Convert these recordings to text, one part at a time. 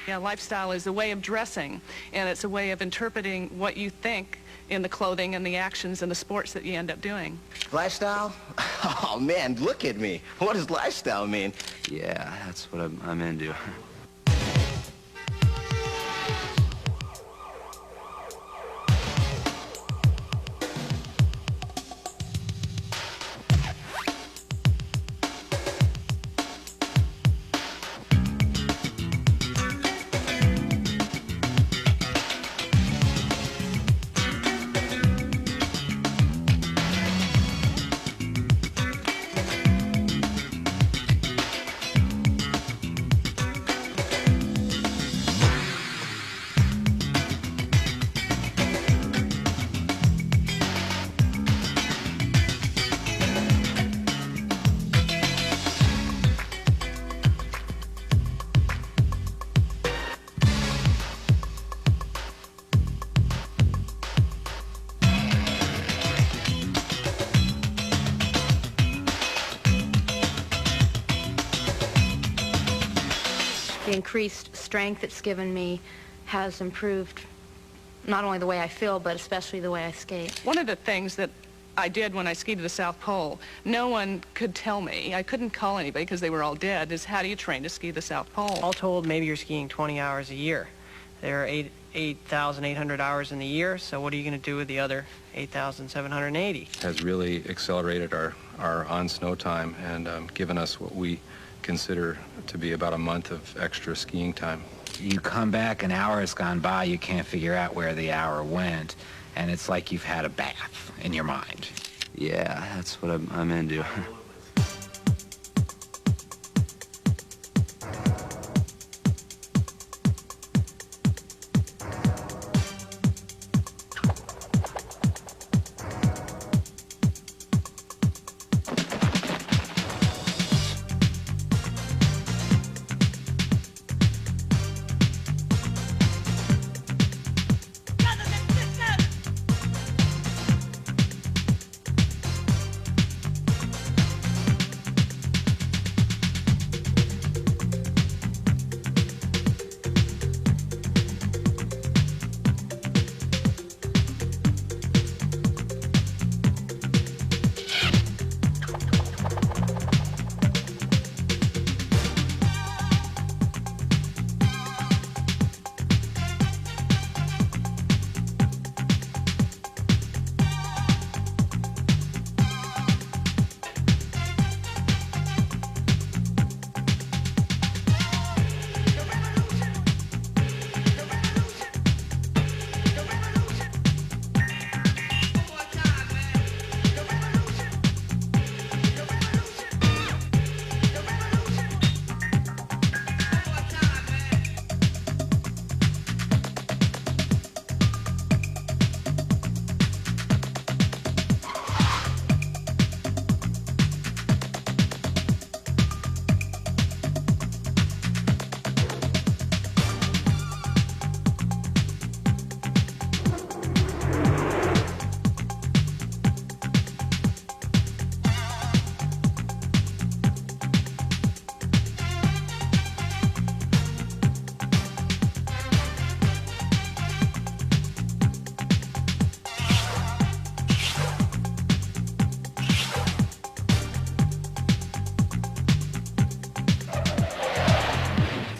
Yeah, lifestyle is a way of dressing, and it's a way of interpreting what you think in the clothing and the actions and the sports that you end up doing. Lifestyle? Oh, man, look at me. What does lifestyle mean? Yeah, that's what I'm into. The increased strength it's given me has improved not only the way I feel, but especially the way I skate. One of the things that I did when I skied to the South Pole, no one could tell me, I couldn't call anybody because they were all dead, is how do you train to ski the South Pole? All told, maybe you're skiing 20 hours a year. There are 8,800 hours in the year, so what are you going to do with the other 8,780? Has really accelerated our on-snow time and given us what we consider to be about a month of extra skiing time. You come back, an hour has gone by, you can't figure out where the hour went, and it's like you've had a bath in your mind. Yeah, that's what I'm into.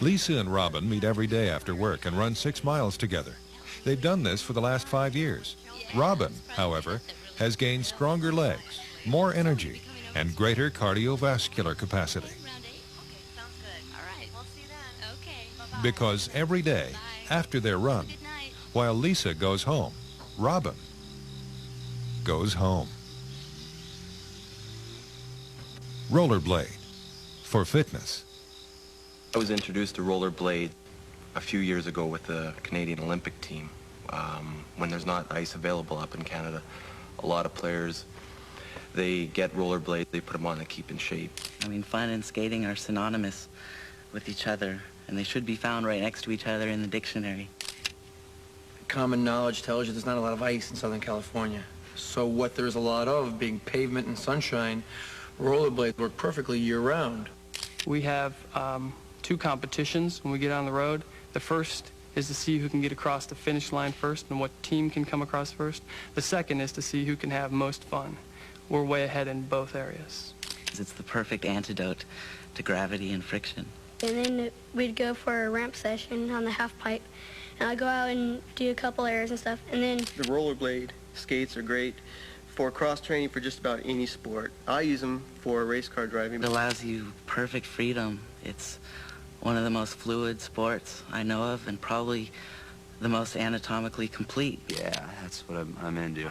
Lisa and Robin meet every day after work and run 6 miles together. They've done this for the last 5 years. Robin, however, has gained stronger legs, more energy, and greater cardiovascular capacity. Because every day, after their run, while Lisa goes home, Robin goes home. Rollerblade, for fitness. I was introduced to rollerblade a few years ago with the Canadian Olympic team. When there's not ice available up in Canada, a lot of players, they get rollerblades, they put them on to keep in shape. I mean, fun and skating are synonymous with each other, and they should be found right next to each other in the dictionary. Common knowledge tells you there's not a lot of ice in Southern California. So what there's a lot of, being pavement and sunshine, rollerblades work perfectly year-round. We have 2 competitions when we get on the road. The first is to see who can get across the finish line first and what team can come across first. The second is to see who can have most fun. We're way ahead in both areas. It's the perfect antidote to gravity and friction. And then we'd go for a ramp session on the half pipe, and I'd go out and do a couple airs and stuff, and then... The rollerblade skates are great for cross-training for just about any sport. I use them for race car driving. It allows you perfect freedom. It's one of the most fluid sports I know of, and probably the most anatomically complete. Yeah, that's what I'm into.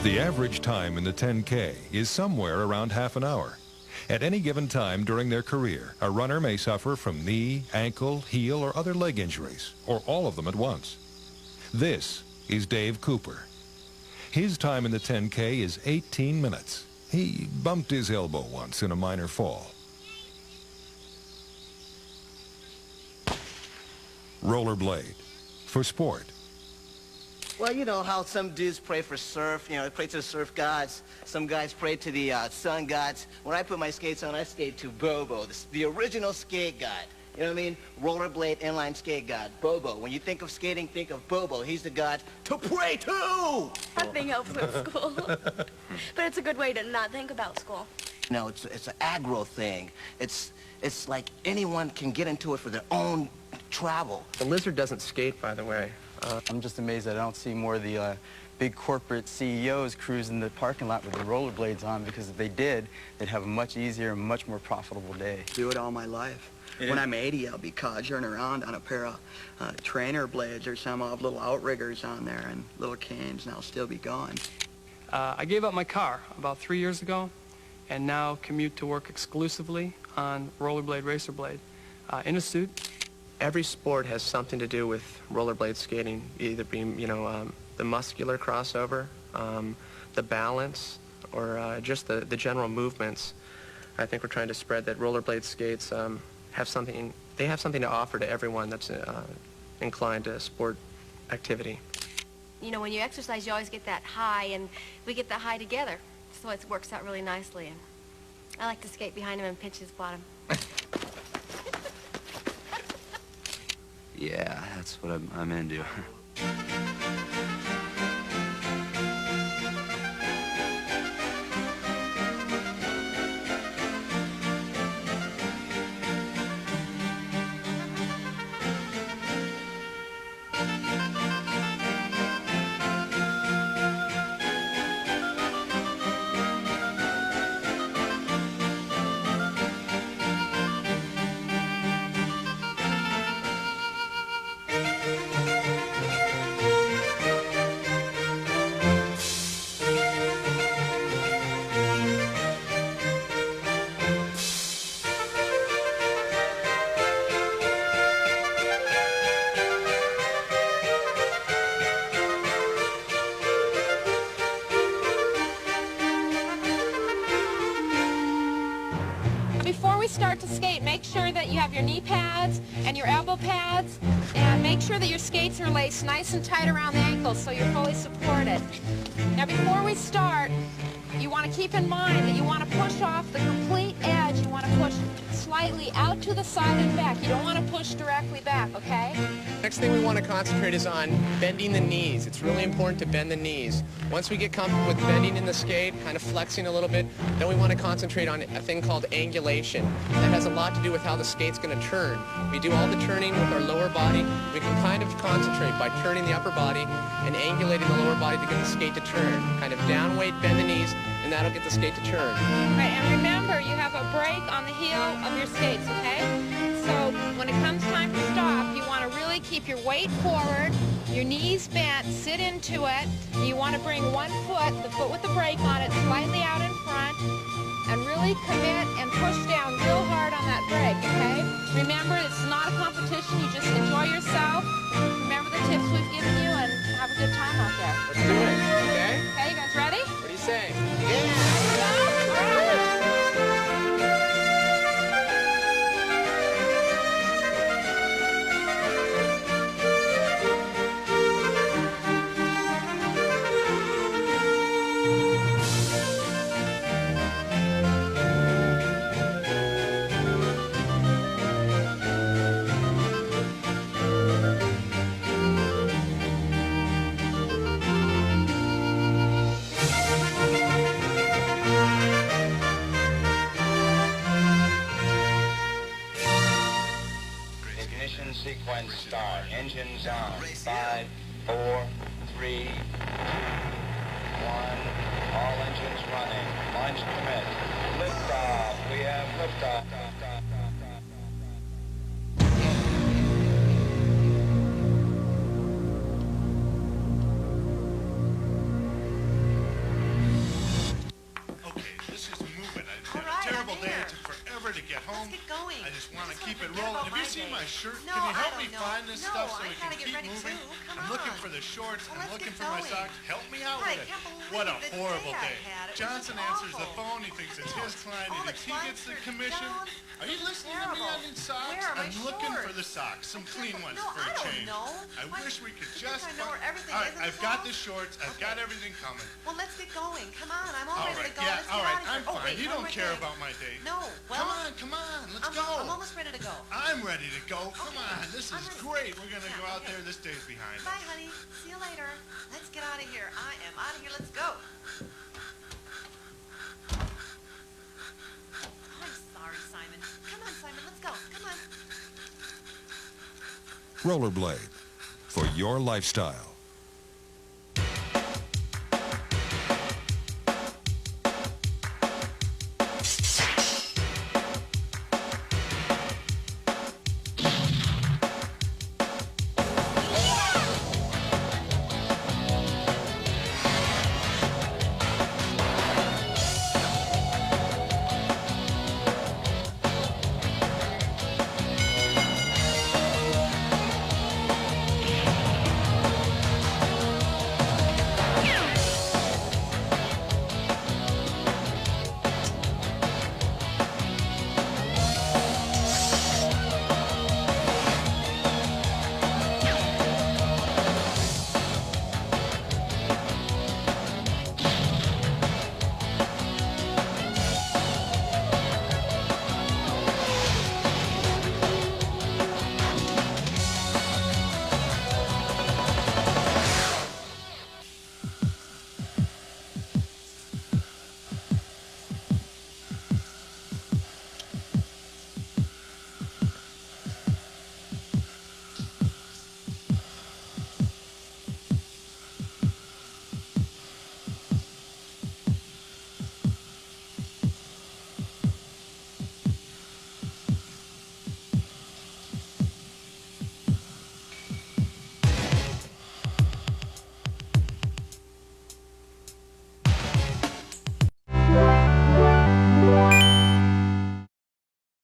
The average time in the 10K is somewhere around half an hour. At any given time during their career, a runner may suffer from knee, ankle, heel, or other leg injuries, or all of them at once. This is Dave Cooper. His time in the 10K is 18 minutes. He bumped his elbow once in a minor fall. Rollerblade, for sport. Well, you know how some dudes pray for surf, they pray to the surf gods. Some guys pray to the sun gods. When I put my skates on, I skate to Bobo, the original skate god. You know what I mean? Rollerblade inline skate god, Bobo. When you think of skating, think of Bobo. He's the god to pray to! Nothing helps with school. But it's a good way to not think about school. No, it's an aggro thing. It's like anyone can get into it for their own travel. The lizard doesn't skate, by the way. I'm just amazed that I don't see more of the big corporate CEOs cruising the parking lot with their rollerblades on, because if they did, they'd have a much easier and much more profitable day. Do it all my life. Yeah. When I'm 80, I'll be codgering around on a pair of trainer blades or some of little outriggers on there and little canes, and I'll still be going. I gave up my car about 3 years ago and now commute to work exclusively on Rollerblade Racerblade in a suit. Every sport has something to do with rollerblade skating, either being, the muscular crossover, the balance, or just the general movements. I think we're trying to spread that rollerblade skates have something to offer to everyone that's inclined to sport activity. You know, when you exercise, you always get that high, and we get that high together, so it works out really nicely. And I like to skate behind him and pinch his bottom. Yeah, that's what I'm into. Before we start to skate, make sure that you have your knee pads and your elbow pads, and make sure that your skates are laced nice and tight around the ankles so you're fully supported. Now before we start, you want to keep in mind that you want to push off the complete edge. You want to push slightly out to the side and back. You don't want to push directly back, okay? Next thing we want to concentrate is on bending the knees. It's really important to bend the knees. Once we get comfortable with bending in the skate, kind of flexing a little bit, then we want to concentrate on a thing called angulation. That has a lot to do with how the skate's going to turn. We do all the turning with our lower body. We can kind of concentrate by turning the upper body and angulating the lower body to get the skate to turn. Kind of down weight, bend the knees, and that'll get the skate to turn. Right, and remember, you have a brake on the heel of your skates, okay? So when it comes time to stop, you want to really keep your weight forward, your knees bent, sit into it. You want to bring one foot, the foot with the brake on it, slightly out in front, and really commit and push down real hard on that brake, okay? Remember, it's not a competition. You just enjoy yourself. Remember the tips we've given you, and have a good time out there. Let's do it, okay? Okay, you guys ready? What do you say? Sequence start. Engines on. 5, 4, 3, 2, 1. All engines running. Launch commit. Liftoff. We have liftoff. Okay, this is moving. It's been a terrible day. It took forever to get home. Let's get going. I just want to keep it rolling. Have you seen my shirt? Can you help me find this stuff so we can keep moving? I'm looking for the shorts. I'm looking for my socks. Help me out with it. What a horrible day. Johnson answers the phone. He thinks it's his client. He thinks he gets the commission. Are you listening to me? I need socks. I'm looking for the socks. Some clean ones for a change. I wish we could just find... All right, I've got the shorts. I've got everything coming. Well, let's get going. Come on, I'm all ready to go. Yeah, all right, I'm fine. You don't care about my date. No, well... Come on, let's go. I'm almost ready to go. I'm ready to go. Come on, this is great. We're going to go out there. This day's behind us. Bye, honey. See you later. Let's get out of here. I am out of here. Let's go. I'm sorry, Simon. Come on, Simon. Let's go. Come on. Rollerblade for your lifestyle.